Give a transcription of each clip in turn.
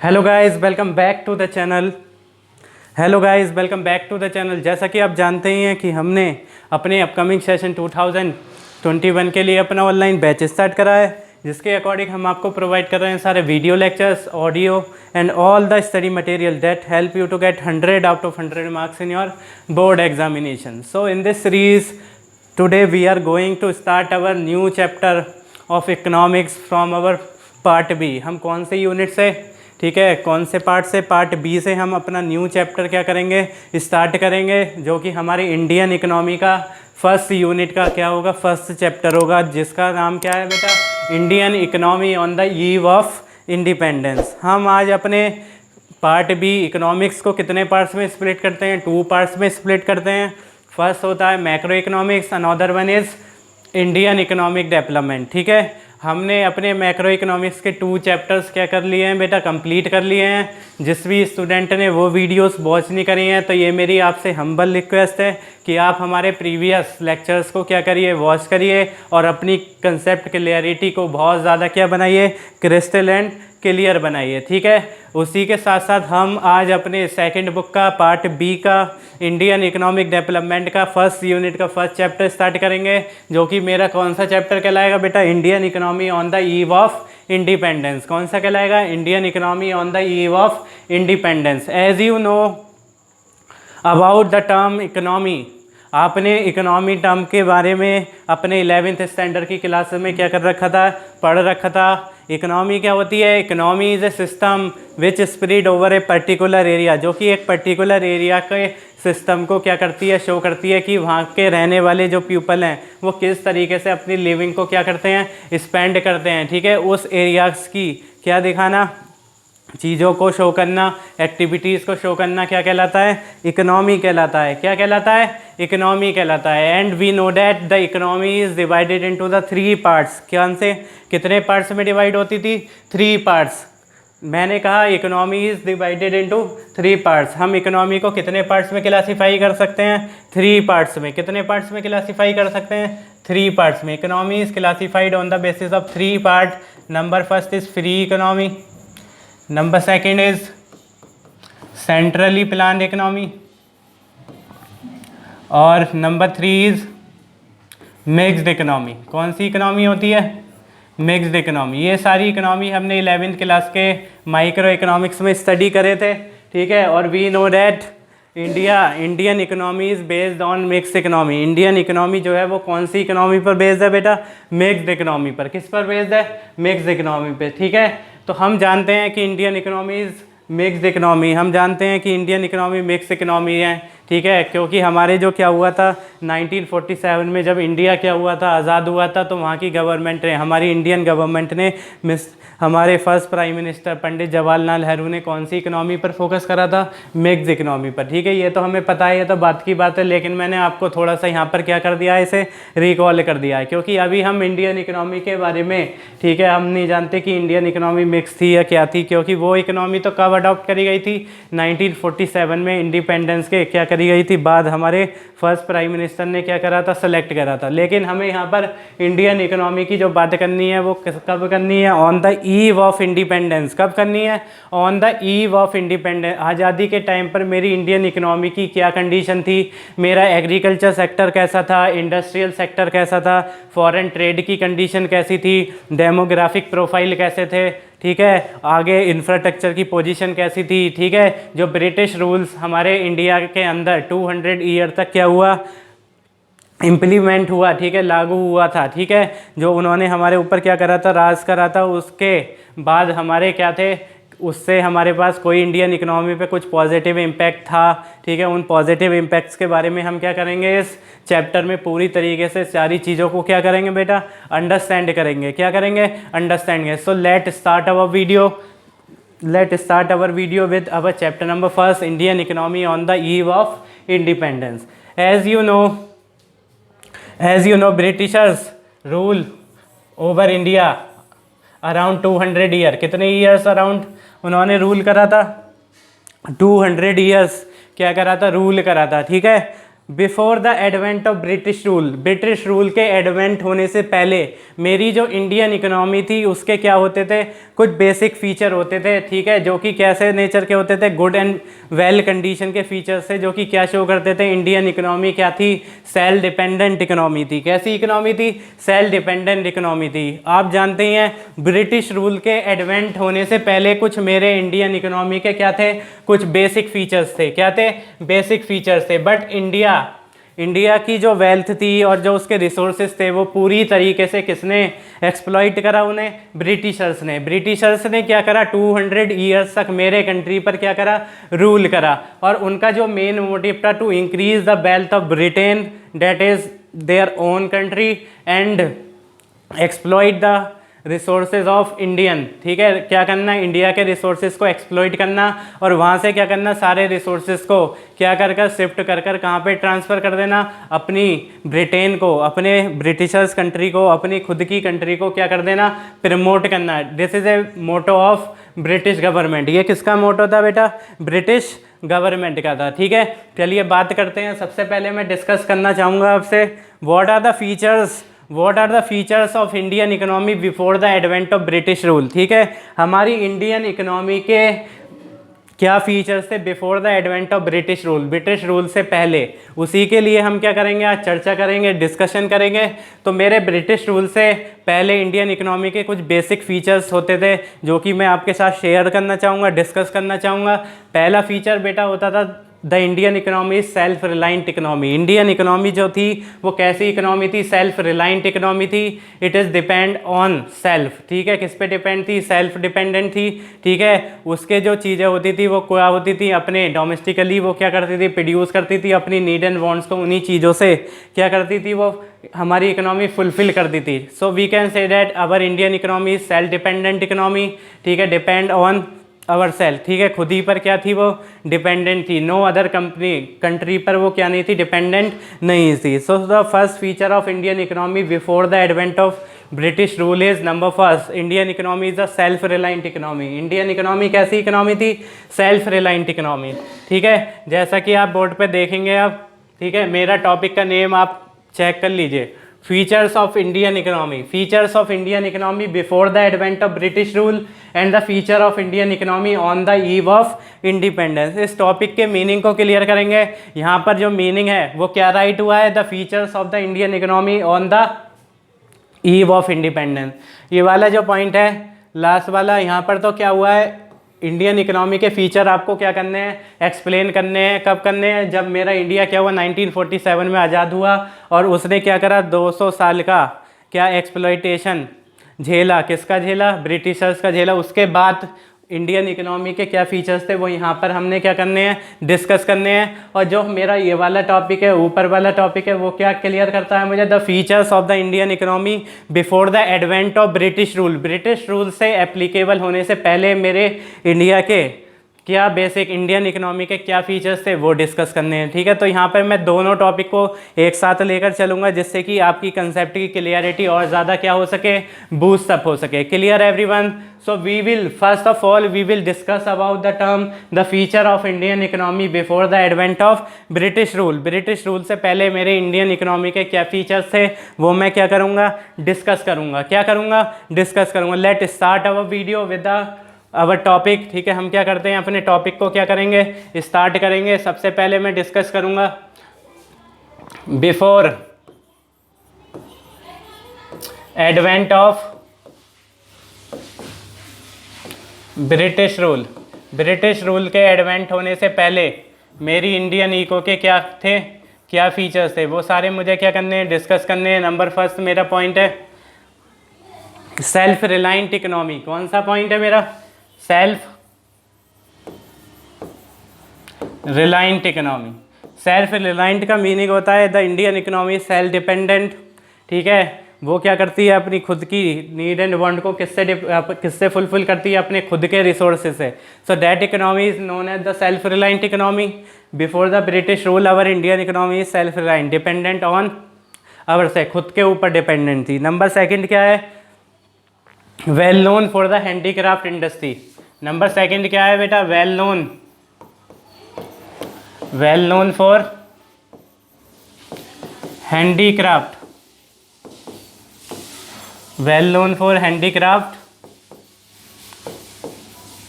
Hello guys, welcome back to the channel. जैसा कि आप जानते ही हैं कि हमने अपने अपकमिंग सेशन 2021 के लिए अपना ऑनलाइन बैच स्टार्ट करा है, जिसके अकॉर्डिंग हम आपको प्रोवाइड कर रहे हैं सारे video lectures, audio and all the study material that help you to get 100 out of 100 marks in your board examination. So in this series today we are going to start our new chapter of economics from our part B. हम कौन से unit से, ठीक है, कौन से part से? Part B से हम अपना न्यू चैप्टर क्या करेंगे, स्टार्ट करेंगे, जो कि हमारी इंडियन इकोनॉमी का फर्स्ट यूनिट का क्या होगा, फर्स्ट चैप्टर होगा, जिसका नाम क्या है बेटा? Indian economy on the eve of independence. हम आज अपने पार्ट बी इकोनॉमिक्स को कितने पार्ट्स में स्प्लिट करते हैं? 2 पार्ट्स में स्प्लिट करते हैं। फर्स्ट होता है macro economics, another one is Indian economic development. ठीक है, हमने अपने मैक्रो इकोनॉमिक्स के 2 चैप्टर्स क्या कर लिए हैं बेटा, कंप्लीट कर लिए हैं। जिस भी स्टूडेंट ने वो वीडियोस वॉच नहीं करी हैं, तो ये मेरी आपसे हम्बल रिक्वेस्ट है कि आप हमारे प्रीवियस लेक्चर्स को क्या करिए, वॉच करिए और अपनी कंसेप्ट क्लियरिटी को बहुत ज़्यादा क्या बनाइए, क्रिस्टल एंड क्लियर बनाइए। ठीक है, उसी के साथ साथ हम आज अपने सेकंड बुक का पार्ट बी का इंडियन इकोनॉमिक डेवलपमेंट का फर्स्ट यूनिट का फर्स्ट चैप्टर स्टार्ट करेंगे, जो कि मेरा कौन सा चैप्टर कहलाएगा बेटा? Indian economy on the eve of independence. कौन सा कहलाएगा? Indian economy on the eve of independence. As you know about the term economy, आपने इकोनॉमी टर्म के बारे में अपने 11th स्टैंडर्ड की क्लास में क्या कर रखा था, पढ़ रखा था। इकोनॉमी क्या होती है? Economy is a system which spread over a particular area, जो कि एक पर्टिकुलर एरिया के सिस्टम को क्या करती है, शो करती है कि वहाँ के रहने वाले जो पीपल हैं वो किस तरीके से अपनी लिविंग को क्या करते हैं, स्पेंड करते हैं। ठीक है, उस एरियाज़ की क्या दिखाना, चीज़ों को शो करना, एक्टिविटीज़ को शो करना क्या कहलाता है? इकोनॉमी कहलाता है। क्या कहलाता है? इकोनॉमी कहलाता है। And we know that the economy is divided into the 3 parts. क्या से कितने पार्ट्स में डिवाइड होती थी? 3 पार्ट्स। मैंने कहा economy is divided into 3 parts. हम इकोनॉमी को कितने पार्ट्स में क्लासीफाई कर सकते हैं? 3 पार्ट्स में। कितने पार्ट्स में क्लासीफाई कर सकते हैं? 3 पार्ट्स में। Economy is classified on the basis of 3 part. Number first is free economy, number second is centrally planned economy, और नंबर 3 इज मिक्स्ड इकोनॉमी। कौन सी इकोनॉमी होती है? Mixed economy. ये सारी इकोनॉमी हमने 11th क्लास के माइक्रो इकोनॉमिक्स में स्टडी करे थे। ठीक है, और we know that Indian economy is based on mixed economy. Indian economy जो है वो कौन सी इकोनॉमी पर बेस्ड है बेटा? मिक्स्ड इकोनॉमी पर। किस पर बेस्ड है? मिक्स्ड इकोनॉमी पे। ठीक है, तो हम जानते हैं कि Indian economy is mixed economy. हम जानते हैं कि इंडियन इकोनॉमी मिक्स्ड इकोनॉमी है। ठीक है, क्योंकि हमारे जो क्या हुआ था 1947 में जब इंडिया क्या हुआ था, आज़ाद हुआ था, तो वहाँ की गवर्नमेंट ने, हमारी इंडियन गवर्नमेंट ने हमारे first prime minister Pandit Jawaharlal Nehru ने कौन सी इकोनॉमी पर फोकस करा था? मिक्स्ड इकोनॉमी पर। ठीक है, ये तो हमें पता है, ये तो बात की बात है, लेकिन मैंने आपको थोड़ा सा यहाँ पर क्या कर दिया है, इसे रिकॉल कर दिया है, क्योंकि अभी हम इंडियन इकोनॉमी के बारे में, ठीक है, हम नहीं जानते कि इंडियन इकोनॉमी मिक्स थी या क्या थी, क्योंकि वो इकोनॉमी तो कब अडॉप्ट करी गई थी? 1947 में इंडिपेंडेंस के क्या करी गई थी, बाद हमारे फर्स्ट प्राइम मिनिस्टर ने क्या करा था, सेलेक्ट करा था। लेकिन हमें यहाँ पर इंडियन इकोनॉमी की जो बात करनी है वो कब करनी है? On the eve of independence. कब करनी है? On the eve of independence. आज़ादी के टाइम पर मेरी इंडियन इकोनॉमी की क्या कंडीशन थी? मेरा एग्रीकल्चर सेक्टर कैसा था, इंडस्ट्रियल सेक्टर कैसा था, फॉरेन ट्रेड की कंडीशन कैसी थी, डेमोग्राफिक प्रोफाइल कैसे थे, ठीक है, आगे इंफ्रास्ट्रक्चर की पोजीशन कैसी थी। ठीक है, जो ब्रिटिश रूल्स हमारे इंडिया के अंदर 200 ईयर तक क्या हुआ, इम्प्लीमेंट हुआ, ठीक है, लागू हुआ था। ठीक है, जो उन्होंने हमारे ऊपर क्या करा था, राज करा था, उसके बाद हमारे क्या थे, उससे हमारे पास कोई इंडियन इकोनॉमी पे कुछ पॉजिटिव इम्पैक्ट था। ठीक है, उन पॉजिटिव इम्पैक्ट्स के बारे में हम क्या करेंगे, इस चैप्टर में पूरी तरीके से सारी चीज़ों को क्या करेंगे बेटा, अंडरस्टैंड करेंगे। क्या करेंगे? Understand. So let start our video with our chapter number first, Indian economy on the eve of independence. As you know, Britishers rule over India around 200 year. कितने ईयर्स अराउंड उन्होंने रूल करा था? 200 years क्या करा था, rule करा था। ठीक है, before the advent of British rule, British rule के एडवेंट होने से पहले मेरी जो इंडियन इकोनॉमी थी उसके क्या होते थे, कुछ बेसिक फीचर होते थे, ठीक है, जो कि कैसे नेचर के होते थे, गुड एंड वेल कंडीशन के फीचर्स थे, जो कि क्या शो करते थे, इंडियन इकोनॉमी क्या थी, सेल्फ डिपेंडेंट इकोनॉमी थी। कैसी इकोनॉमी थी, सेल्फ डिपेंडेंट इकोनॉमी थी। आप जानते ही हैं ब्रिटिश रूल के एडवेंट होने से पहले कुछ मेरे इंडियन इकोनॉमी के क्या थे, कुछ बेसिक फीचर्स थे। क्या थे, बेसिक फीचर्स थे। बट इंडिया की जो वेल्थ थी और जो उसके रिसोर्सेज थे वो पूरी तरीके से किसने एक्सप्लॉइट करा, उन्हें ब्रिटिशर्स ने। ब्रिटिशर्स ने क्या करा, 200 ईयर्स तक मेरे कंट्री पर क्या करा, रूल करा। और उनका जो मेन मोटिव था to increase the wealth of Britain that is their own country and exploit the resources of Indian, ठीक है, क्या करना, इंडिया के रिसोर्सेज को एक्सप्लॉइट करना और वहाँ से क्या करना, सारे रिसोर्सेज को क्या कर कर शिफ्ट कर कर कहाँ पे ट्रांसफ़र कर देना, अपनी ब्रिटेन को, अपने ब्रिटिशर्स कंट्री को, अपनी खुद की कंट्री को क्या कर देना, प्रमोट करना। This is a motto of British government. ये किसका मोटो था बेटा, ब्रिटिश गवर्नमेंट का था, ठीक है। चलिए बात करते हैं। सबसे पहले मैं डिस्कस करना चाहूँगा आपसे what are the features of Indian economy before the advent of British rule, ठीक है। हमारी इंडियन इकोनॉमी के क्या फीचर्स थे before the advent of British rule, British rule से पहले। उसी के लिए हम क्या करेंगे, आज चर्चा करेंगे, डिस्कशन करेंगे। तो मेरे ब्रिटिश रूल से पहले इंडियन इकोनॉमी के कुछ बेसिक फीचर्स होते थे जो कि मैं आपके साथ शेयर करना चाहूँगा, डिस्कस करना चाहूँगा। पहला फीचर बेटा होता था the Indian economy self reliant economy. Indian economy जो थी वो कैसी इकोनॉमी थी, सेल्फ रिलायंट इकोनॉमी थी। It is depend on self, ठीक है, किस पे डिपेंड थी, सेल्फ डिपेंडेंट थी, ठीक है। उसके जो चीज़ें होती थी वो क्या होती थी, अपने डोमेस्टिकली वो क्या करती थी, प्रोड्यूस करती थी अपनी नीड एंड वांट्स को, उन्हीं चीज़ों से क्या करती थी, वो हमारी इकोनॉमी फुलफिल करती थी। So we can say that our Indian economy self dependent economy, ठीक है, डिपेंड ऑन आवर सेल्फ, ठीक है, खुद ही पर क्या थी, वो डिपेंडेंट थी। नो अदर कंट्री पर वो क्या नहीं थी, डिपेंडेंट नहीं थी। So the first feature of Indian economy before the advent of British rule is number first, Indian economy is a self reliant economy. Indian economy कैसी इकोनॉमी थी, सेल्फ रिलायंट इकोनॉमी, ठीक है। जैसा कि आप बोर्ड पे देखेंगे अब, ठीक है, मेरा टॉपिक का नेम आप चेक कर लीजिए, features of Indian economy, features of Indian economy before the advent of British rule and the feature of Indian economy on the eve of independence. इस टॉपिक के मीनिंग को क्लियर करेंगे। यहाँ पर जो मीनिंग है वो क्या राइट हुआ है, the features of the Indian economy on the eve of independence. ये वाला जो पॉइंट है लास्ट वाला, यहाँ पर तो क्या हुआ है, इंडियन इकोनॉमी के फीचर आपको क्या करने हैं, एक्सप्लेन करने हैं। कब करने हैं, जब मेरा इंडिया क्या हुआ 1947 में आज़ाद हुआ और उसने क्या करा, 200 साल का क्या एक्सप्लॉइटेशन झेला, किसका झेला, ब्रिटिशर्स का झेला। उसके बाद इंडियन इकोनॉमी के क्या फीचर्स थे वो यहाँ पर हमने क्या करने हैं, डिस्कस करने हैं। और जो मेरा ये वाला टॉपिक है, ऊपर वाला टॉपिक है, वो क्या क्लियर करता है मुझे, the features of the Indian economy before the advent of British rule. British rule से एप्लीकेबल होने से पहले मेरे इंडिया के क्या बेसिक इंडियन इकोनॉमी के क्या फीचर्स थे वो डिस्कस करने हैं, ठीक है। तो यहाँ पर मैं दोनों टॉपिक को एक साथ लेकर चलूँगा जिससे कि आपकी कंसेप्ट की क्लियरिटी और ज़्यादा क्या हो सके, बूस्ट अप हो सके। Clear everyone? So we will first of all we will discuss about the term the feature of Indian economy before the advent of British rule. British rule से पहले मेरे इंडियन इकोनॉमी के क्या features थे वो मैं क्या करूँगा, डिस्कस करूँगा। क्या करूँगा, डिस्कस करूँगा। Let start our video with the our topic, ठीक है। हम क्या करते हैं, अपने टॉपिक को क्या करेंगे, स्टार्ट करेंगे। सबसे पहले मैं डिस्कस करूंगा before advent of British rule. British rule के एडवेंट होने से पहले मेरी इंडियन इको के क्या थे, क्या फीचर्स थे, वो सारे मुझे क्या करने हैं, डिस्कस करने हैं। नंबर फर्स्ट मेरा पॉइंट है सेल्फ रिलायंट इकोनॉमी। कौन सा पॉइंट है मेरा, self reliant economy. Self reliant का मीनिंग होता है the Indian economy self dependent, ठीक है। वो क्या करती है, अपनी खुद की नीड एंड वांट को किससे फुलफिल करती है, अपने खुद के रिसोर्सेज से। So that economy is known as the self reliant economy. Before the British rule our Indian economy is self reliant, dependent on ourselves, खुद के ऊपर डिपेंडेंट थी। नंबर सेकंड क्या है, well known for the handicraft industry. Number second क्या है बेटा, well known for handicraft, well known for handicraft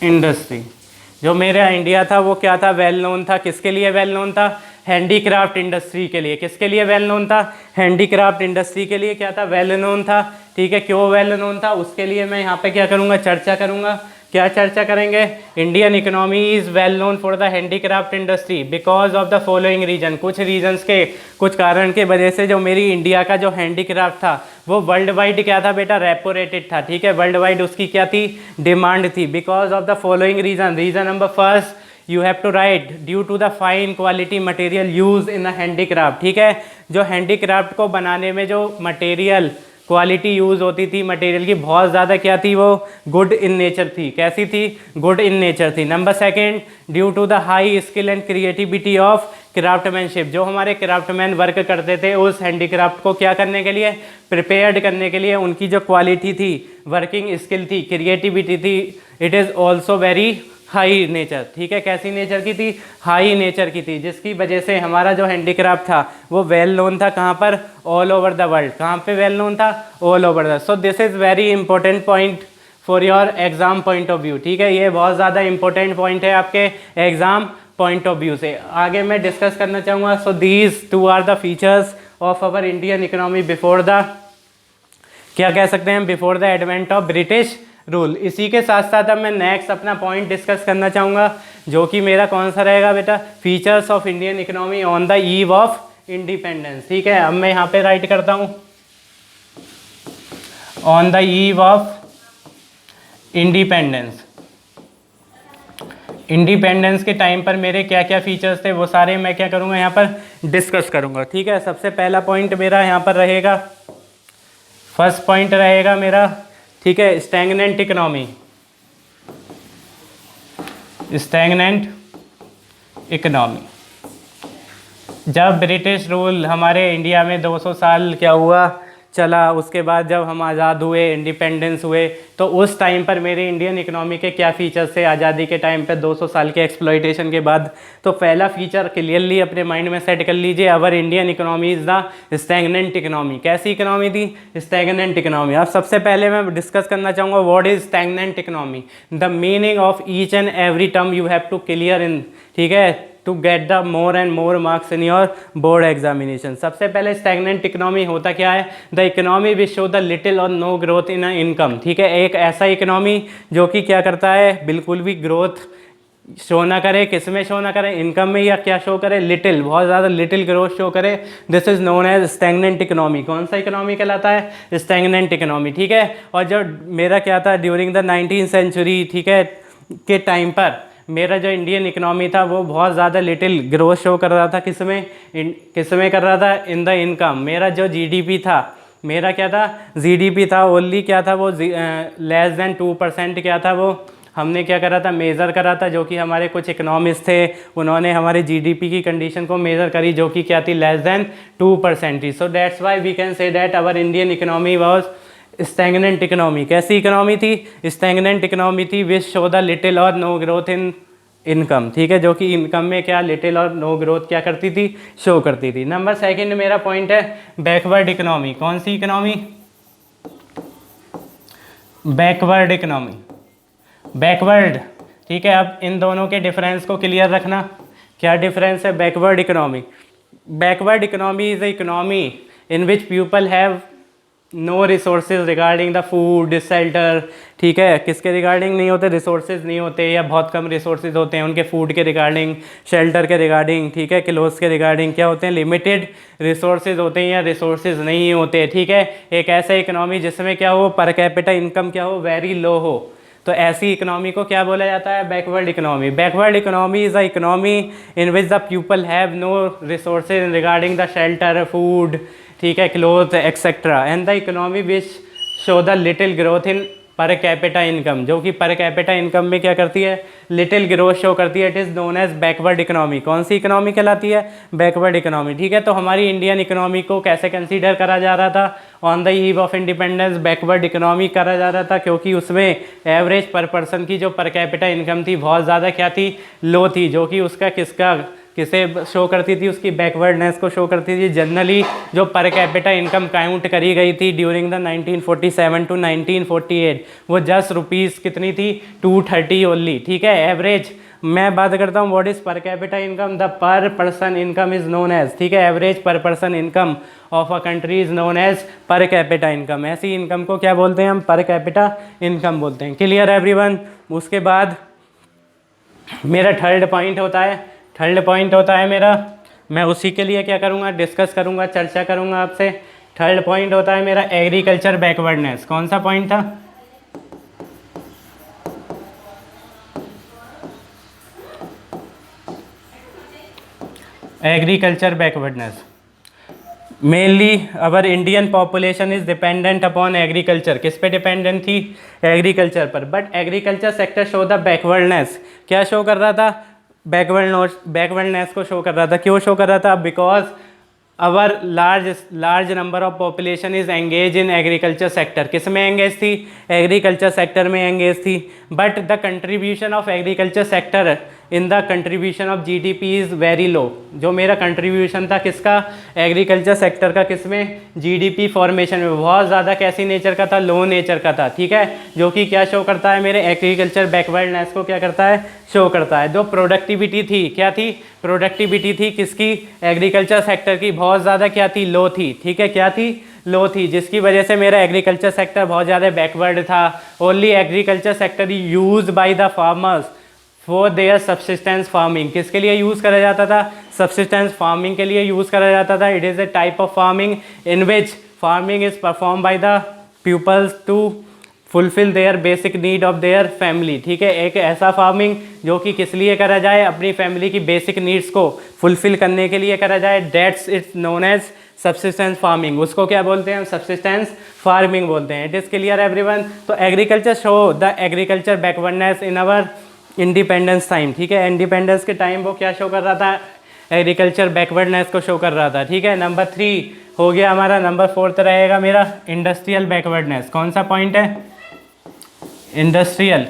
industry. जो मेरा इंडिया था वो क्या था, वेल नोन था। किसके लिए वेल नोन था, हैंडीक्राफ्ट इंडस्ट्री के लिए। किसके लिए वेल नोन था, हैंडीक्राफ्ट इंडस्ट्री के लिए क्या था, वेल नोन था। ठीक है, क्यों वेल नोन था उसके लिए मैं यहाँ पे क्या करूँगा, चर्चा करूँगा। क्या चर्चा करेंगे, Indian economy is well known for the handicraft industry because of the following reason. कुछ रीजन्स के, कुछ कारण के वजह से जो मेरी इंडिया का जो हैंडीक्राफ्ट था वो वर्ल्ड वाइड क्या था बेटा, रेपो रेटेड था। ठीक है, वर्ल्ड वाइड उसकी क्या थी, डिमांड थी। Because of the following reason, reason number first you have to write due to the fine quality material use in the handicraft. ठीक है, जो हैंडीक्राफ्ट को बनाने में जो मटेरियल क्वालिटी यूज़ होती थी मटेरियल की, बहुत ज़्यादा क्या थी, वो गुड इन नेचर थी। कैसी थी, गुड इन नेचर थी। Number second, due to the high skill and creativity of craftsmanship. जो हमारे क्राफ्टमैन वर्क करते थे उस हैंडीक्राफ्ट को क्या करने के लिए, प्रिपेयर्ड करने के लिए, उनकी जो क्वालिटी थी, वर्किंग स्किल थी, क्रिएटिविटी थी, it is also very high nature. ठीक है, कैसी नेचर की थी, हाई नेचर की थी, जिसकी वजह से हमारा जो हैंडीक्राफ्ट था वो वेल नोन था। कहाँ पर, ऑल ओवर द वर्ल्ड। कहाँ पे वेल नोन था, all over the. So this is very important point for your exam point of view. ठीक है, ये बहुत ज़्यादा इंपॉर्टेंट पॉइंट है आपके एग्जाम पॉइंट ऑफ व्यू से। आगे मैं डिस्कस करना चाहूँगा। So these two are the features of our Indian economy before the, क्या कह सकते हैं, before the advent of British rule. इसी के साथ साथ अब मैं नेक्स्ट अपना पॉइंट डिस्कस करना चाहूँगा, जो कि मेरा कौन सा रहेगा बेटा, features of Indian economy on the eve of independence. ठीक है, अब मैं यहाँ पे राइट करता हूँ, on the eve of independence. Independence के टाइम पर मेरे क्या क्या फीचर्स थे वो सारे मैं क्या करूँगा, यहाँ पर डिस्कस करूँगा। ठीक है, सबसे पहला पॉइंट मेरा यहाँ पर रहेगा, फर्स्ट पॉइंट रहेगा मेरा, ठीक है, स्टैग्नेंट इकोनॉमी। Stagnant economy. जब ब्रिटिश रूल हमारे इंडिया में 200 साल क्या हुआ, चला, उसके बाद जब हम आज़ाद हुए, इंडिपेंडेंस हुए, तो उस टाइम पर मेरे इंडियन इकोनॉमी के क्या फीचर्स थे आज़ादी के टाइम पे 200 साल के एक्सप्लॉइटेशन के बाद। तो पहला फीचर क्लियरली अपने माइंड में सेट कर लीजिए, our Indian economy is the stagnant economy. कैसी इकोनॉमी थी, स्टैग्नेंट इकोनॉमी। अब सबसे पहले मैं डिस्कस करना चाहूँगा what is stagnant economy, the meaning of each and every term you have to clear in, ठीक है, to get the more and more marks in your board examination. सबसे पहले स्टैग्नेंट इकोनॉमी होता क्या है, the economy which show the little और no growth in income. ठीक है, एक ऐसा इकोनॉमी जो कि क्या करता है, बिल्कुल भी ग्रोथ शो ना करे। किस में शो ना करे, इनकम में, या क्या शो करे, लिटिल, बहुत ज़्यादा लिटिल ग्रोथ शो करे। This is known as stagnant economy. कौन सा इकोनॉमी कहलाता है, स्टैग्नेंट इकोनॉमी। ठीक है, और जो मेरा क्या था ड्यूरिंग द 19th सेंचुरी, ठीक है, के टाइम पर मेरा जो इंडियन इकोनॉमी था वो बहुत ज़्यादा लिटिल ग्रोथ शो कर रहा था। किस में कर रहा था, इन द इनकम। मेरा जो जीडीपी था, मेरा क्या था, जीडीपी था, ओनली क्या था वो, लेस देन 2% क्या था वो, हमने क्या करा था, मेज़र करा था। जो कि हमारे कुछ इकोनॉमिस्ट थे, उन्होंने हमारे जीडीपी की कंडीशन को मेज़र करी, जो कि क्या थी, लेस देन 2% थी। So that's why we can say that our Indian economy was stagnant economy. कैसी इकोनॉमी थी, स्टैग्नेंट इकोनॉमी थी, विच शो द लिटिल और नो ग्रोथ इन इनकम। ठीक है, जो कि इनकम में क्या लिटिल और नो ग्रोथ क्या करती थी, शो करती थी। नंबर सेकंड मेरा पॉइंट है बैकवर्ड इकोनॉमी। कौन सी इकोनॉमी, बैकवर्ड इकोनॉमी, बैकवर्ड। ठीक है, अब इन दोनों के डिफरेंस को क्लियर रखना। क्या डिफरेंस है, backward economy, backward economy is a economy in which people have no resources regarding the food shelter. ठीक है, किसके रिगार्डिंग नहीं होते, रिसोर्सेज नहीं होते, या बहुत कम रिसोर्सेज होते हैं उनके, फूड के रिगार्डिंग, शेल्टर के रिगार्डिंग, ठीक है, क्लोथ्स के रिगार्डिंग, क्या होते हैं, लिमिटेड रिसोर्सेज होते हैं या रिसोर्सेज नहीं होते। ठीक है, एक ऐसा इकोनॉमी जिसमें क्या हो, पर कैपिटा इनकम क्या हो, वेरी लो हो, तो ऐसी इकोनॉमी को क्या बोला जाता है, backward economy. Backward economy is a economy in which the people have no resources regarding the shelter, food, ठीक है, cloth etcetera, and the economy which show the little growth in per capita income. जो कि पर capita income में क्या करती है, little growth show करती है। It is known as backward economy. कौन सी इकोनॉमी कहलाती है, बैकवर्ड इकोनॉमी। ठीक है, तो हमारी इंडियन इकोनॉमी को कैसे कंसीडर करा जा रहा था, on the eve of independence backward economy करा जा रहा था, क्योंकि उसमें एवरेज पर पर्सन की जो पर कैपिटा इनकम थी बहुत ज़्यादा क्या थी, लो थी। जो कि उसका किसे शो करती थी, उसकी बैकवर्डनेस को शो करती थी। जनरली जो पर कैपिटा इनकम काउंट करी गई थी ड्यूरिंग द 1947 टू 1948 वो जस्ट रुपीज़ कितनी थी, 230 ओनली। ठीक है, एवरेज मैं बात करता हूँ what is per capita income, the per person income is known as, ठीक है, average per person income of a country is known as per capita income. ऐसी इनकम को क्या बोलते हैं हम, पर कैपिटा इनकम बोलते हैं। Clear everyone. उसके बाद मेरा थर्ड पॉइंट होता है मेरा, मैं उसी के लिए क्या करूँगा, डिस्कस करूँगा, चर्चा करूँगा आपसे। थर्ड पॉइंट होता है मेरा एग्रीकल्चर बैकवर्डनेस। कौन सा पॉइंट था, agriculture backwardness. Mainly our Indian population is dependent upon agriculture. किस पे डिपेंडेंट थी, एग्रीकल्चर पर। But agriculture sector show the backwardness, क्या शो कर रहा था, बैकवर्डनेस को शो कर रहा था। क्यों शो कर रहा था, because our large number of population is engage in agriculture sector. किस में एंगेज थी, एग्रीकल्चर सेक्टर में एंगेज थी। But the contribution of agriculture sector in the contribution of GDP is very low. जो मेरा कंट्रीब्यूशन था किसका, एग्रीकल्चर सेक्टर का, किसमें, जीडीपी फॉर्मेशन में, बहुत ज़्यादा कैसी नेचर का था, लो नेचर का था। ठीक है, जो कि क्या शो करता है, मेरे एग्रीकल्चर बैकवर्डनेस को क्या करता है, शो करता है। जो प्रोडक्टिविटी थी, क्या थी, प्रोडक्टिविटी थी किसकी, एग्रीकल्चर सेक्टर की, बहुत ज़्यादा क्या थी, लो थी। ठीक है, क्या थी, लो थी, जिसकी वजह से मेरा एग्रीकल्चर सेक्टर बहुत ज़्यादा बैकवर्ड था। Only agriculture sector use by the farmers for their subsistence farming. किसके लिए यूज़ करा जाता था, सब्सिस्टेंस फार्मिंग के लिए यूज़ करा जाता था। It is a type of farming in which farming is perform by the peoples to fulfil their basic need of their family. ठीक है, एक ऐसा फार्मिंग जो कि किस लिए करा जाए, अपनी फैमिली की बेसिक नीड्स को फुलफिल करने के लिए करा जाए। That's it's known as subsistence farming. उसको क्या बोलते हैं, सब्सिस्टेंस फार्मिंग बोलते हैं। It is clear everyone. तो agriculture show the agriculture backwardness in our independence time. ठीक है, इंडिपेंडेंस के टाइम वो क्या शो कर रहा था, एग्रीकल्चर बैकवर्डनेस को शो कर रहा था। ठीक है, नंबर 3 हो गया हमारा। नंबर 4 रहेगा मेरा इंडस्ट्रियल बैकवर्डनेस। कौन सा पॉइंट है, इंडस्ट्रियल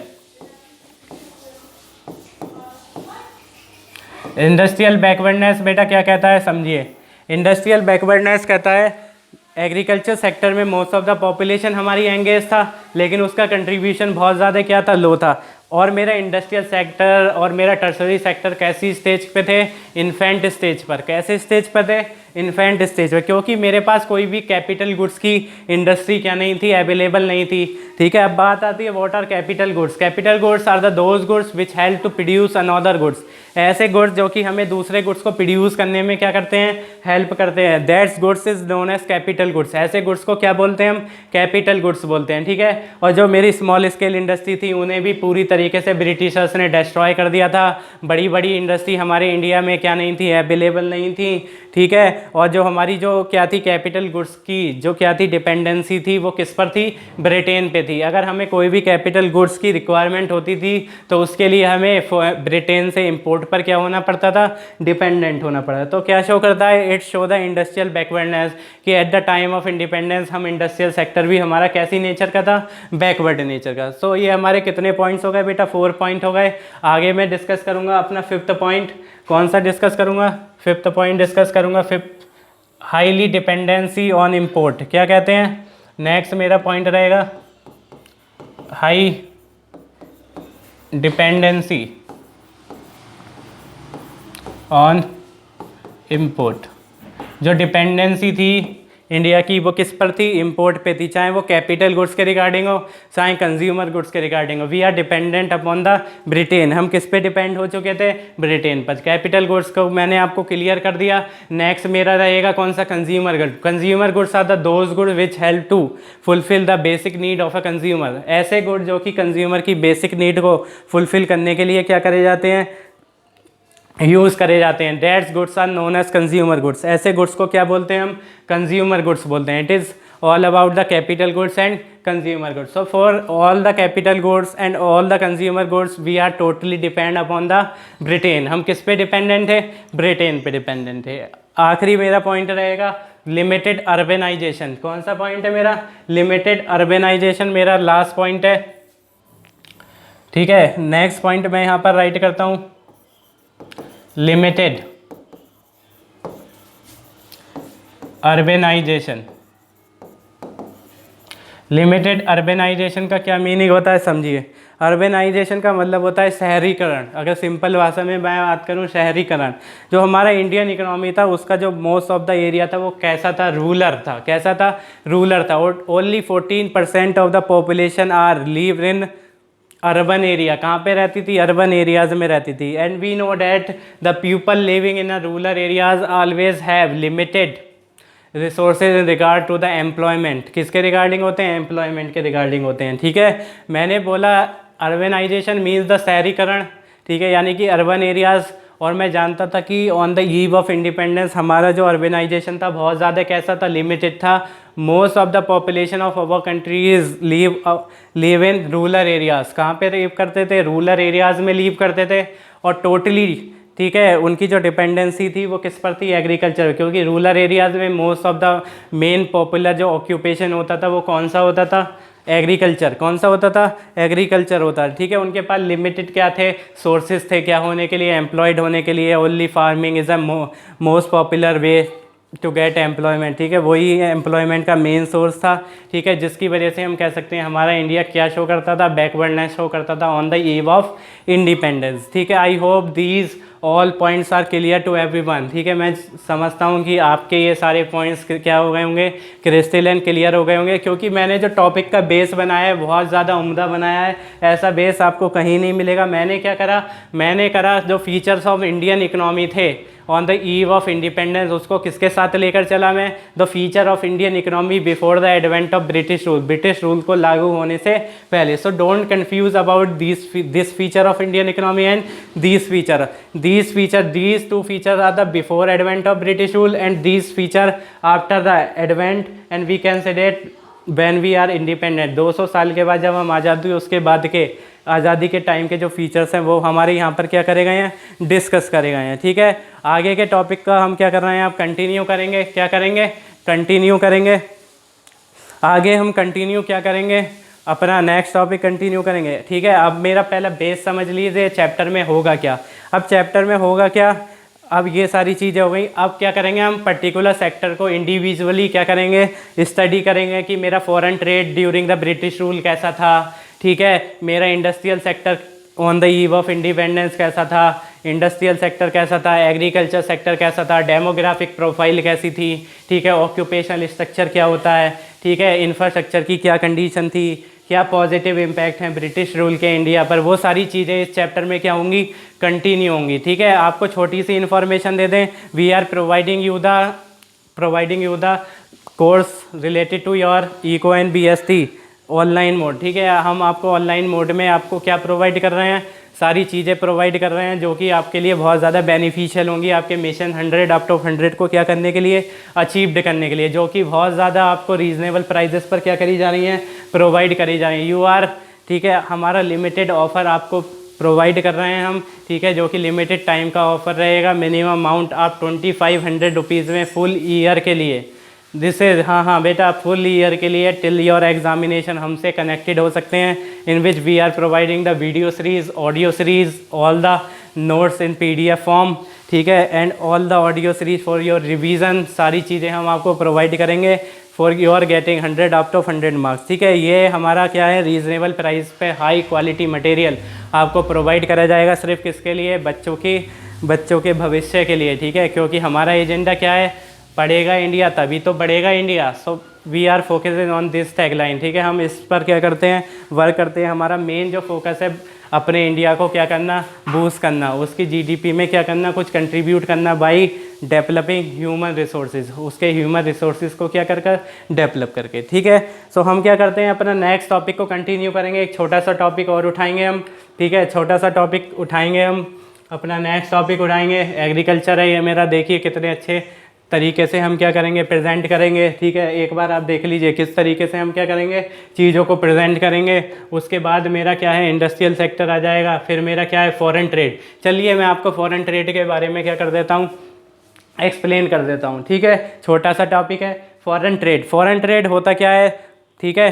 बैकवर्डनेस। बेटा क्या कहता है, समझिए। इंडस्ट्रियल बैकवर्डनेस कहता है एग्रीकल्चर सेक्टर में मोस्ट ऑफ द पॉपुलेशन हमारी एंगेज था, लेकिन उसका कंट्रीब्यूशन बहुत ज़्यादा क्या था, लो था। और मेरा इंडस्ट्रियल सेक्टर और मेरा टर्सरी सेक्टर कैसी स्टेज पे थे, इन्फेंट स्टेज पर। कैसे स्टेज पर थे, इन्फेंट स्टेज पर, क्योंकि मेरे पास कोई भी कैपिटल गुड्स की इंडस्ट्री क्या नहीं थी, अवेलेबल नहीं थी। ठीक है, अब बात आती है what are capital goods. Capital goods are the those goods which help to produce another goods. ऐसे गुड्स जो कि हमें दूसरे गुड्स को प्रोड्यूस करने में क्या करते हैं, हेल्प करते हैं। That's goods is known as capital goods. ऐसे गुड्स को क्या बोलते हैं हम, कैपिटल गुड्स बोलते हैं। ठीक है, और जो मेरी स्मॉल स्केल इंडस्ट्री थी उन्हें भी पूरी तरीके से ब्रिटिशर्स ने डिस्ट्रॉय कर दिया था। बड़ी बड़ी इंडस्ट्री हमारे इंडिया में क्या नहीं थी, अवेलेबल नहीं थी। ठीक है, और जो हमारी जो क्या थी, कैपिटल गुड्स की जो क्या थी, डिपेंडेंसी थी, वो किस पर थी, ब्रिटेन पे थी। अगर हमें कोई भी कैपिटल गुड्स की रिक्वायरमेंट होती थी तो उसके लिए हमें ब्रिटेन से इंपोर्ट पर क्या होना पड़ता था, डिपेंडेंट होना पड़ता। तो क्या शो करता है, it show the industrial backwardness कि at the time of independence हम इंडस्ट्रियल सेक्टर भी हमारा कैसी नेचर का था, बैकवर्ड नेचर का। सो ये हमारे कितने पॉइंट्स हो गए बेटा, 4 पॉइंट हो गए। आगे मैं डिस्कस करूंगा अपना 5th पॉइंट। कौन सा डिस्कस करूंगा, 5th पॉइंट डिस्कस करूंगा, 5th highly dependency on import. क्या कहते हैं, नेक्स्ट मेरा पॉइंट रहेगा हाई डिपेंडेंसी ऑन इम्पोर्ट। जो डिपेंडेंसी थी इंडिया की वो किस पर थी, इंपोर्ट पे थी, चाहे वो कैपिटल गुड्स के रिगार्डिंग हो चाहे कंज्यूमर गुड्स के रिगार्डिंग हो। We are dependent upon the Britain. हम किस पे डिपेंड हो चुके थे, ब्रिटेन पर। कैपिटल गुड्स को मैंने आपको क्लियर कर दिया। नेक्स्ट मेरा रहेगा कौन सा, consumer good. Consumer goods are the those good which help to fulfil the basic need of a consumer. ऐसे गुड जो कि कंज्यूमर की बेसिक नीड को फुलफिल करने के लिए क्या करे जाते हैं, यूज़ करे जाते हैं। That's goods are known as consumer goods. ऐसे गुड्स को क्या बोलते हैं हम, कंज्यूमर गुड्स बोलते हैं। It is all about the capital goods and consumer goods. So for all the capital goods and all the consumer goods we are totally depend upon the Britain. हम किस पे डिपेंडेंट है, Britain पे dependent है। आखिरी मेरा point रहेगा limited urbanisation. कौन सा पॉइंट है मेरा, लिमिटेड अर्बेनाइजेशन मेरा लास्ट पॉइंट है। ठीक है, नेक्स्ट पॉइंट मैं यहाँ पर राइट करता हूँ लिमिटेड अर्बेनाइजेशन। लिमिटेड अर्बेनाइजेशन का क्या मीनिंग होता है समझिए। अर्बेनाइजेशन का मतलब होता है शहरीकरण। अगर सिंपल भाषा में मैं बात करूं, शहरीकरण। जो हमारा इंडियन इकोनॉमी था उसका जो मोस्ट ऑफ द एरिया था वो कैसा था, रूरल था। कैसा था, रूरल था। और only 14% of the population are live in urban area. कहाँ पे रहती थी, अर्बन एरियाज में रहती थी। And we know that the people living in a rural areas always have limited resources in regard to the employment. किसके regarding होते हैं, एम्प्लॉयमेंट के रिगार्डिंग होते हैं। ठीक है, मैंने बोला अर्बनाइजेशन मीन्स द शहरीकरण। ठीक है, यानी कि अर्बन एरियाज। और मैं जानता था कि on the eve of independence हमारा जो अर्बनाइजेशन था बहुत ज़्यादा कैसा था, लिमिटेड था। Most of the population of our countries live in rural areas. कहाँ पे लिव करते थे, रूरल एरियाज़ में लिव करते थे। और टोटली, ठीक है, उनकी जो डिपेंडेंसी थी वो किस पर थी, एग्रीकल्चर। क्योंकि रूरल एरियाज़ में most of the main popular जो ऑक्यूपेशन होता था वो कौन सा होता था, एग्रीकल्चर। कौन सा होता था, एग्रीकल्चर होता है। ठीक है, उनके पास लिमिटेड क्या थे, सोर्सेज थे क्या होने के लिए, एम्प्लॉयड होने के लिए। Only farming is a most popular way to get employment. ठीक है, वही एम्प्लॉयमेंट का मेन सोर्स था। ठीक है, जिसकी वजह से हम कह सकते हैं हमारा इंडिया क्या शो करता था, बैकवर्डनेस शो करता था on the eve of independence. ठीक है, I hope these all points are clear to everyone. ठीक है, मैं समझता हूँ कि आपके ये सारे पॉइंट्स क्या हो गए होंगे, क्रिस्टल एंड क्लियर हो गए होंगे। क्योंकि मैंने जो टॉपिक का बेस बनाया है बहुत ज़्यादा उम्दा बनाया है। ऐसा बेस आपको कहीं नहीं मिलेगा। मैंने क्या करा, मैंने करा जो फीचर्स ऑफ इंडियन इकोनॉमी थे on the eve of independence, उसको किसके साथ लेकर चला मैं, the feature of Indian economy before the advent of British rule. British rule को लागू होने से पहले। So don't confuse about this feature of Indian economy and this feature. These two features are the before advent of British rule and these feature after the advent, and we can say that when we are independent। 200 साल के बाद जब हम आज़ाद हुए उसके बाद के आज़ादी के टाइम के जो फीचर्स हैं वो हमारे यहाँ पर क्या करे गए हैं, डिस्कस करे गए हैं। ठीक है, आगे के टॉपिक का हम क्या कर रहे हैं, आप कंटिन्यू करेंगे। क्या करेंगे, कंटिन्यू करेंगे। आगे हम कंटिन्यू क्या करेंगे, अपना नेक्स्ट टॉपिक कंटिन्यू करेंगे। ठीक है, अब मेरा पहला बेस समझ लीजिए चैप्टर में होगा क्या। अब चैप्टर में होगा क्या, अब ये सारी चीज़ें हो गई। अब क्या करेंगे, हम पर्टिकुलर सेक्टर को इंडिविजुअली क्या करेंगे, स्टडी करेंगे कि मेरा foreign trade during the British rule कैसा था। ठीक है, मेरा industrial sector on the eve of independence कैसा था, इंडस्ट्रियल सेक्टर कैसा था, एग्रीकल्चर सेक्टर कैसा था, डेमोग्राफिक प्रोफाइल कैसी थी। ठीक है, ऑक्यूपेशनल स्ट्रक्चर क्या होता है। ठीक है, इंफ्रास्ट्रक्चर की क्या कंडीशन थी, क्या पॉजिटिव इम्पैक्ट हैं ब्रिटिश रूल के इंडिया पर, वो सारी चीज़ें इस चैप्टर में क्या होंगी, कंटिन्यू होंगी। ठीक है, आपको छोटी सी इन्फॉर्मेशन दे दें, we are providing you the course related to your eco and BSc online mode. ठीक है, हम आपको ऑनलाइन मोड में आपको क्या प्रोवाइड कर रहे हैं, सारी चीज़ें प्रोवाइड कर रहे हैं जो कि आपके लिए बहुत ज़्यादा बेनिफिशियल होंगी आपके मिशन 100 आउट ऑफ 100 को क्या करने के लिए, अचीव्ड करने के लिए, जो कि बहुत ज़्यादा आपको रीज़नेबल प्राइजेस पर क्या करी जा रही हैं, प्रोवाइड करी जा रही हैं। ठीक है, हमारा लिमिटेड ऑफ़र आपको प्रोवाइड कर रहे हैं हम। ठीक है, जो कि लिमिटेड टाइम का ऑफ़र रहेगा। मिनिमम अमाउंट आप 2500 रुपीज़ में फुल ईयर के लिए, जिससे हाँ बेटा, फुल ईयर के लिए टिल योर एग्जामिनेशन हमसे कनेक्टेड हो सकते हैं। In which we are providing the video series, audio series, all the notes in PDF form. ठीक है, and all the audio series for your revision. सारी चीज़ें हम आपको प्रोवाइड करेंगे for your getting 100 out of 100 marks. ठीक है, ये हमारा क्या है, रीज़नेबल प्राइस पे हाई क्वालिटी मटेरियल आपको प्रोवाइड करा जाएगा। सिर्फ किसके लिए, बच्चों के भविष्य के लिए। ठीक है, क्योंकि हमारा एजेंडा क्या है, पढ़ेगा इंडिया तभी तो बढ़ेगा India. So we are focusing on this tagline. ठीक है, हम इस पर क्या करते हैं, वर्क करते हैं। हमारा मेन जो फोकस है अपने इंडिया को क्या करना, बूस्ट करना, उसकी GDP में क्या करना, कुछ कंट्रीब्यूट करना बाय डेवलपिंग ह्यूमन रिसोर्सेज, उसके ह्यूमन रिसोर्सेज को क्या कर डेवलप करके। ठीक है, सो हम क्या करते हैं, अपना नेक्स्ट टॉपिक को कंटिन्यू करेंगे। एक छोटा सा टॉपिक और उठाएंगे हम। ठीक है, छोटा सा टॉपिक उठाएंगे हम, अपना नेक्स्ट टॉपिक उठाएंगे। एग्रीकल्चर है ये मेरा, देखिए कितने अच्छे तरीके से हम क्या करेंगे, प्रेजेंट करेंगे। ठीक है, एक बार आप देख लीजिए किस तरीके से हम क्या करेंगे, चीज़ों को प्रेजेंट करेंगे। उसके बाद मेरा क्या है, इंडस्ट्रियल सेक्टर आ जाएगा। फिर मेरा क्या है, फॉरेन ट्रेड। चलिए मैं आपको फॉरेन ट्रेड के बारे में क्या कर देता हूँ, एक्सप्लेन कर देता हूँ। ठीक है, छोटा सा टॉपिक है फॉरेन ट्रेड। फॉरेन ट्रेड होता क्या है, ठीक है,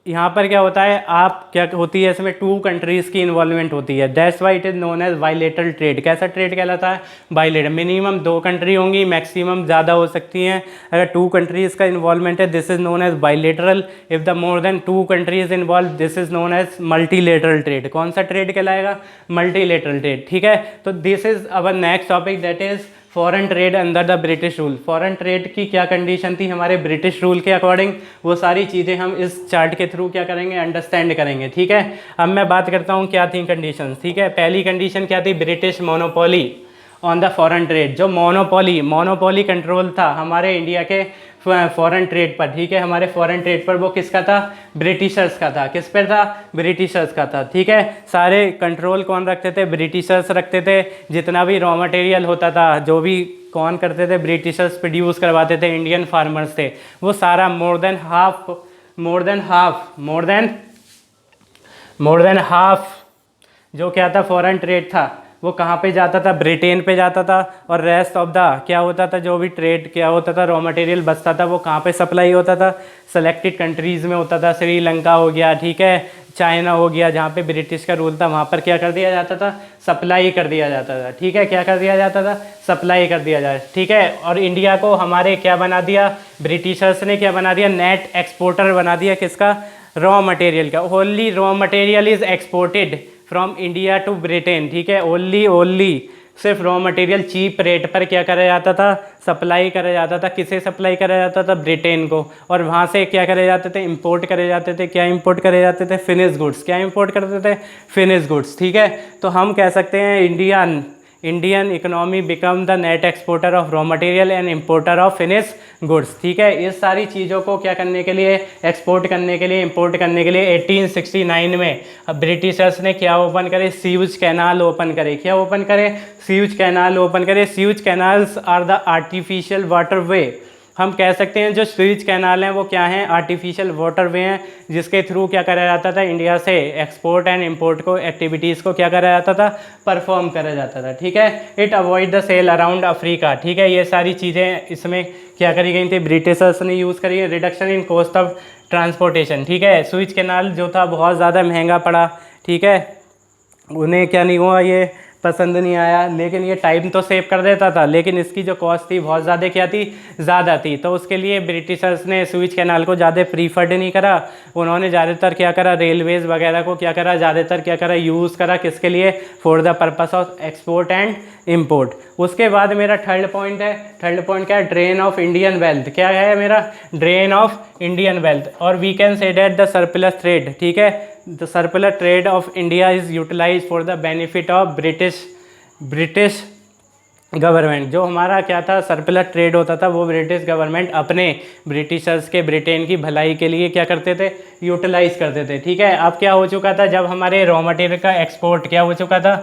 यहाँ पर क्या होता है, आप क्या होती है इसमें 2 कंट्रीज़ की इन्वॉल्वमेंट होती है, that's why it is known as bilateral trade. कैसा ट्रेड कहलाता है? बाइलेटरल। मिनिमम 2 कंट्री होंगी, मैक्सिमम ज़्यादा हो सकती हैं। अगर 2 कंट्रीज़ का इन्वॉल्वमेंट है, this is known as bilateral. If the more than 2 countries involve, this is known as multilateral trade. कौन सा ट्रेड कहलाएगा? Multilateral trade. ठीक है, तो this is our next topic, that is foreign trade under the British rule. Foreign trade की क्या condition थी हमारे ब्रिटिश रूल के अकॉर्डिंग, वो सारी चीज़ें हम इस चार्ट के थ्रू क्या करेंगे, अंडरस्टैंड करेंगे। ठीक है, अब मैं बात करता हूँ क्या थी कंडीशंस। ठीक है, पहली कंडीशन क्या थी? British monopoly on the foreign trade. जो मोनोपोली कंट्रोल था हमारे इंडिया के फॉरेन ट्रेड पर। ठीक है, हमारे फॉरेन ट्रेड पर वो किसका था? ब्रिटिशर्स का था। किस पर था? ब्रिटिशर्स का था। ठीक है, सारे कंट्रोल कौन रखते थे? ब्रिटिशर्स रखते थे। जितना भी रॉ मटेरियल होता था, जो भी कौन करते थे? ब्रिटिशर्स प्रोड्यूस करवाते थे, इंडियन फार्मर्स थे। वो सारा मोर देन हाफ जो क्या था फॉरेन ट्रेड था, वो कहाँ पे जाता था? ब्रिटेन पे जाता था। और रेस्ट ऑफ द क्या होता था, जो भी ट्रेड क्या होता था, रॉ मटेरियल बचता था, वो कहाँ पे सप्लाई होता था? सेलेक्टेड कंट्रीज़ में होता था। श्रीलंका हो गया, ठीक है, चाइना हो गया, जहाँ पे ब्रिटिश का रूल था, वहाँ पर क्या कर दिया जाता था? सप्लाई कर दिया जाता था। ठीक है, क्या कर दिया जाता था? सप्लाई कर दिया जाए। ठीक है, और इंडिया को हमारे क्या बना दिया? ब्रिटिशर्स ने क्या बना दिया? नेट एक्सपोर्टर बना दिया। किसका? रॉ मटेरियल का। Only raw material is exported from India to Britain. ठीक है, ओनली सिर्फ रॉ मटेरियल चीप रेट पर क्या करा जाता था? सप्लाई करा जाता था। किसे सप्लाई करा जाता था? ब्रिटेन को। और वहाँ से क्या करे जाते थे? इंपोर्ट करे जाते थे। क्या इंपोर्ट करे जाते थे? Finish goods. क्या इंपोर्ट करते थे? Finish goods. ठीक है, तो हम कह सकते हैं Indian economy become the net exporter of raw material and importer of finish goods. ठीक है, इस सारी चीज़ों को क्या करने के लिए? एक्सपोर्ट करने के लिए, इंपोर्ट करने के लिए 1869 में ब्रिटिशर्स ने क्या ओपन करे? स्यूज कैनाल ओपन करे। क्या ओपन करे? स्यूज कैनाल ओपन करे। Suez canals are the artificial water way. हम कह सकते हैं जो स्यूज कैनाल हैं वो क्या हैं? आर्टिफिशियल वाटर वे हैं, जिसके थ्रू क्या करा जाता था? इंडिया से एक्सपोर्ट एंड इंपोर्ट को, एक्टिविटीज़ को क्या करा जाता था? परफॉर्म करा जाता था। ठीक है, it avoid the sail around Africa. ठीक है, ये सारी चीज़ें इसमें क्या करी गई थी? ब्रिटिशर्स ने यूज़ करी है। Reduction in cost of transportation. ठीक है, स्यूज कैनाल जो था बहुत ज़्यादा महंगा पड़ा। ठीक है, उन्हें क्या नहीं हुआ, ये पसंद नहीं आया, लेकिन ये टाइम तो सेव कर देता था, लेकिन इसकी जो कॉस्ट थी बहुत ज़्यादा क्या थी? ज़्यादा थी। तो उसके लिए ब्रिटिशर्स ने स्यूज कैनाल को ज़्यादा प्रीफर्ड नहीं करा। उन्होंने ज़्यादातर क्या करा? रेलवेज़ वगैरह को क्या करा? ज़्यादातर क्या करा? यूज़ करा। किसके लिए? For the purpose of export and import. उसके बाद मेरा थर्ड पॉइंट है। थर्ड पॉइंट क्या है? Drain of Indian wealth. क्या है मेरा? Drain of Indian wealth. और we can say that the surplus trade. ठीक है, the circular trade of India is utilise for the benefit of British government. जो हमारा क्या था? सर्कुलर ट्रेड होता था, वो ब्रिटिश गवर्नमेंट अपने ब्रिटिशर्स के, ब्रिटेन की भलाई के लिए क्या करते थे? यूटिलाइज करते थे। ठीक है, अब क्या हो चुका था? जब हमारे रॉ मटेरियल का एक्सपोर्ट क्या हो चुका था?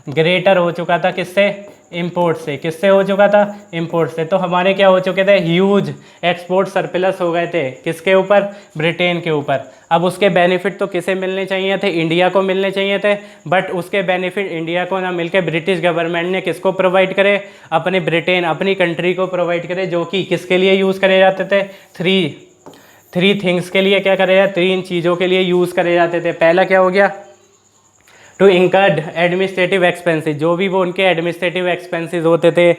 ग्रेटर हो चुका था। किससे? इंपोर्ट से। किससे हो चुका था? इंपोर्ट से। तो हमारे क्या हो चुके थे? ह्यूज एक्सपोर्ट सरप्लस हो गए थे। किसके ऊपर? ब्रिटेन के ऊपर। अब उसके बेनिफिट तो किसे मिलने चाहिए थे? इंडिया को मिलने चाहिए थे, बट उसके बेनिफिट इंडिया को ना मिलकर ब्रिटिश गवर्नमेंट ने किसको प्रोवाइड करे? अपने ब्रिटेन, अपनी कंट्री को प्रोवाइड करे, जो कि किसके लिए यूज़ करे जाते थे? थ्री थिंग्स के लिए क्या करे जाते? 3 चीज़ों के लिए यूज़ करे जाते थे। पहला क्या हो गया? To incurred administrative expenses. जो भी वो उनके एडमिनिस्ट्रेटिव एक्सपेंसेस होते थे,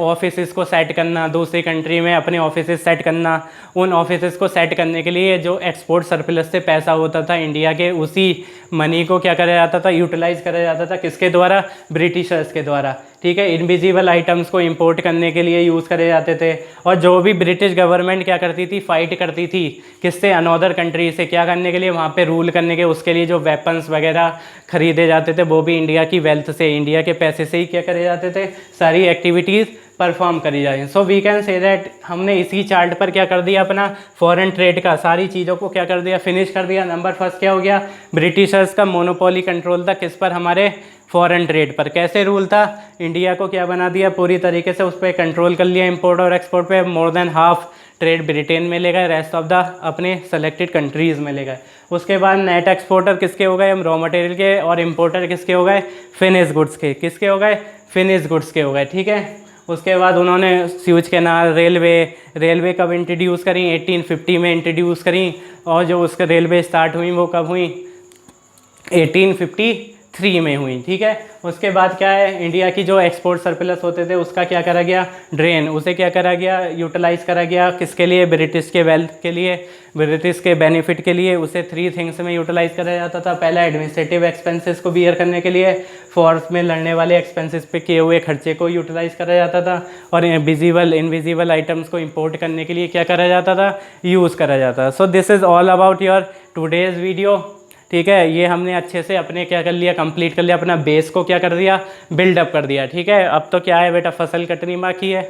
ऑफिसेस को सेट करना, दूसरी कंट्री में अपने ऑफिसेस सेट करना, उन ऑफिसेस को सेट करने के लिए जो एक्सपोर्ट सरप्लस से पैसा होता था इंडिया के, उसी मनी को क्या करा जाता था? यूटिलाइज करा जाता था। किसके द्वारा? ब्रिटिशर्स के द्वारा। ठीक है, इनविजिबल आइटम्स को इंपोर्ट करने के लिए यूज़ करे जाते थे। और जो भी ब्रिटिश गवर्नमेंट क्या करती थी? फाइट करती थी। किससे? अनदर कंट्री से। क्या करने के लिए? वहाँ पे रूल करने के। उसके लिए जो वेपन्स वगैरह खरीदे जाते थे, वो भी इंडिया की वेल्थ से, इंडिया के पैसे से ही क्या करे जाते थे? सारी एक्टिविटीज़ परफॉर्म करी जाए। So we can say that हमने इसी चार्ट पर क्या कर दिया? अपना फॉरेन ट्रेड का सारी चीज़ों को क्या कर दिया? फिनिश कर दिया। नंबर फर्स्ट क्या हो गया? ब्रिटिशर्स का मोनोपोली कंट्रोल था। किस पर? हमारे फॉरेन ट्रेड पर। कैसे रूल था? इंडिया को क्या बना दिया? पूरी तरीके से उस पर कंट्रोल कर लिया। इंपोर्ट और एक्सपोर्ट पे more than half trade Britain में ले गए, रेस्ट ऑफ द अपने सेलेक्टेड कंट्रीज़ में ले गए। उसके बाद नेट एक्सपोर्टर किसके हो गए? हम रॉ मटेरियल के। और इंपोर्टर किसके हो गए? फिनिश गुड्स के। किसके हो गए? फिनिश गुड्स के हो गए। ठीक है, उसके बाद उन्होंने स्यूज कैनाल, रेलवे कब इंट्रोड्यूस करी, 1850 में इंट्रोड्यूस करी। और जो उसका रेलवे स्टार्ट हुई वो कब हुई, 1853 में हुई। ठीक है, उसके बाद क्या है, इंडिया की जो एक्सपोर्ट सरप्लस होते थे उसका क्या करा गया, ड्रेन, उसे क्या करा गया, यूटिलाइज करा गया। किसके लिए, ब्रिटिश के वेल्थ के लिए, ब्रिटिश के बेनिफिट के लिए। उसे 3 थिंग्स में यूटिलाइज करा जाता था। पहला, एडमिनिस्ट्रेटिव एक्सपेंसेस को बियर करने के लिए, फोर्स में लड़ने वाले एक्सपेंसेस पे किए हुए खर्चे को यूटिलाइज करा जाता था, और विजिबल इनविजिबल आइटम्स को इंपोर्ट करने के लिए क्या करा जाता था, यूज़ करा जाता। So this is all about your today's video. ठीक है, ये हमने अच्छे से अपने क्या कर लिया, कंप्लीट कर लिया, अपना बेस को क्या कर दिया, बिल्डअप कर दिया। ठीक है, अब तो क्या है बेटा, फसल कटनी बाकी है।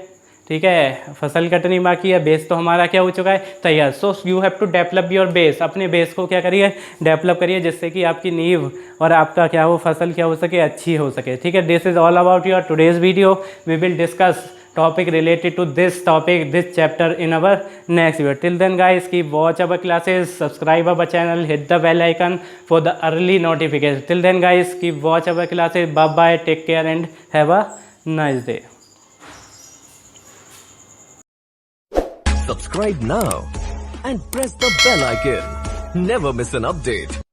ठीक है, फसल कटनी बाकी है, बेस तो हमारा क्या हो चुका है, तैयार। So you have to develop your base, अपने बेस को क्या करिए, डेवलप करिए, जिससे कि आपकी नींव और आपका क्या हो, फसल क्या हो सके, अच्छी हो सके। ठीक है, this is all about your today's video. We will discuss topic related to this chapter in our next video. Till then guys, keep watch our classes, subscribe our channel, hit the bell icon for the early notification. Till then guys, keep watch our classes. Bye bye, take care and have a nice day. Subscribe now and press the bell icon. Never miss an update.